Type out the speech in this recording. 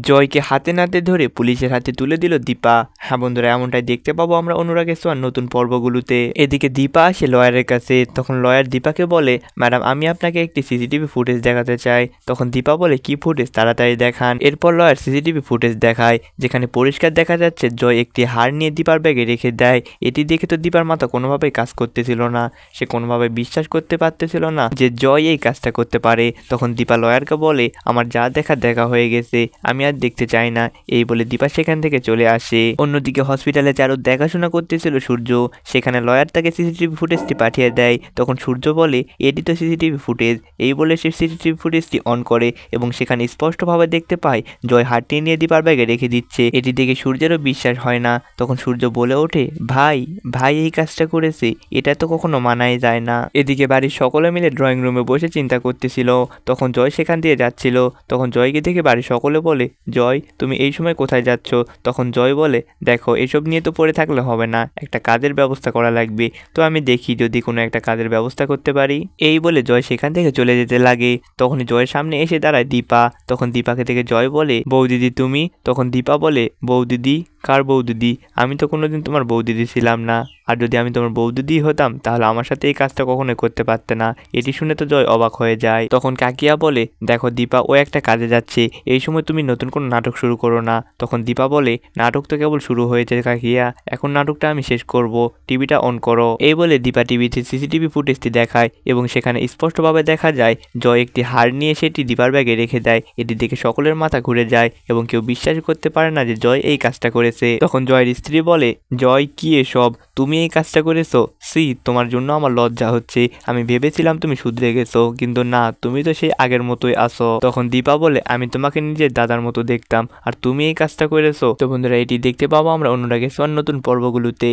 জয়কে হাতে নাতে ধরে পুলিশের হাতে তুলে দিল দীপা। হ্যাঁ বন্ধুরা, এমনটাই দেখতে পাবো আমরা অনুরাগের ছোঁয়ার নতুন পর্বগুলোতে। এদিকে দীপা আসে লয়ারের কাছে, তখন লয়ার দীপাকে বলে, ম্যাডাম আমি আপনাকে একটি সিসিটিভি ফুটেজ দেখাতে চাই। তখন দীপা বলে, কি ফুটেজ, তাড়াতাড়ি দেখান। এরপর লয়ার সিসিটিভি ফুটেজ দেখায়, যেখানে পরিষ্কার দেখা যাচ্ছে জয় একটি হার নিয়ে দীপার ব্যাগে রেখে দেয়। এটি দেখে তো দীপার মাথা কোনোভাবেই কাজ করতেছিল না, সে কোনোভাবে বিশ্বাস করতে পারতেছিল না যে জয় এই কাজটা করতে পারে। তখন দীপা লয়ারকে বলে, আমার যা দেখা হয়ে গেছে, আমি আর দেখতে চাই না। এই বলে দীপা সেখান থেকে চলে আসে। অন্যদিকে হসপিটালে চারু দেখাশোনা করতেছিল সূর্য, সেখানে লয়ার তাকে সিসিটিভি ফুটেজটি পাঠিয়ে দেয়। তখন সূর্য বলে, এটি তো সিসিটিভি ফুটেজ। এই বলে সে সিসিটিভি ফুটেজটি অন করে এবং সেখানে স্পষ্টভাবে দেখতে পায় জয় হারটি নিয়ে দীপার ব্যাগে রেখে দিচ্ছে। এটি দেখে সূর্যেরও বিশ্বাস হয় না। তখন সূর্য বলে ওঠে, ভাই ভাই এই কাজটা করেছে, এটা তো কখনো মানাই যায় না। এদিকে বাড়ির সকলে মিলে ড্রয়িং রুমে বসে চিন্তা করতেছিল। তখন জয় সেখান দিয়ে যাচ্ছিল। তখন জয়কে দেখে বাড়ির সকলে বলে, জয় তুমি এই সময় কোথায় যাচ্ছ? তখন জয় বলে, দেখো এসব নিয়ে তো পড়ে থাকলে হবে না, একটা কাজের ব্যবস্থা করা লাগবে, তো আমি দেখি যদি কোনো একটা কাজের ব্যবস্থা করতে পারি। এই বলে জয় সেখান থেকে চলে যেতে লাগে। তখন জয়ের সামনে এসে দাঁড়ায় দীপা। তখন দীপাকে থেকে জয় বলে, বৌদিদি তুমি? তখন দীপা বলে, বৌদিদি? কার বৌদিদি? আমি তো কোনোদিন তোমার বৌদিদি ছিলাম না, আর যদি আমি তোমার বৌদিদি হতাম তাহলে আমার সাথে এই কাজটা কখনোই করতে পারতে না। এটি শুনে তো জয় অবাক হয়ে যায়। তখন কাকিয়া বলে, দেখো দীপা ও একটা কাজে যাচ্ছে, এই সময় তুমি নতুন কোনো নাটক শুরু করো না। তখন দীপা বলে, নাটক তো কেবল শুরু হয়েছে কাকিয়া, এখন নাটকটা আমি শেষ করব, টিভিটা অন করো। এই বলে দীপা টিভিতে সিসিটিভি ফুটেজটি দেখায় এবং সেখানে স্পষ্টভাবে দেখা যায় জয় একটি হার নিয়ে সেটি দীপার ব্যাগে রেখে দেয়। এটি দেখে সকলের মাথা ঘুরে যায় এবং কেউ বিশ্বাস করতে পারে না যে জয় এই কাজটা করেছে। তখন জয়ের স্ত্রী বলে, জয় কি এসব, তুমি এই কাজটা করেছো? সি, তোমার জন্য আমার লজ্জা হচ্ছে। আমি ভেবেছিলাম তুমি শুধরে গেছো, কিন্তু না, তুমি তো সেই আগের মতোই আসো। তখন দীপা বলে, আমি তোমাকে নিজের দাদার মতো দেখতাম, আর তুমি এই কাজটা করেছো। তো বন্ধুরা, এটি দেখতে পাবো আমরা অনুরাগের ছোঁয়ার নতুন পর্বগুলোতে।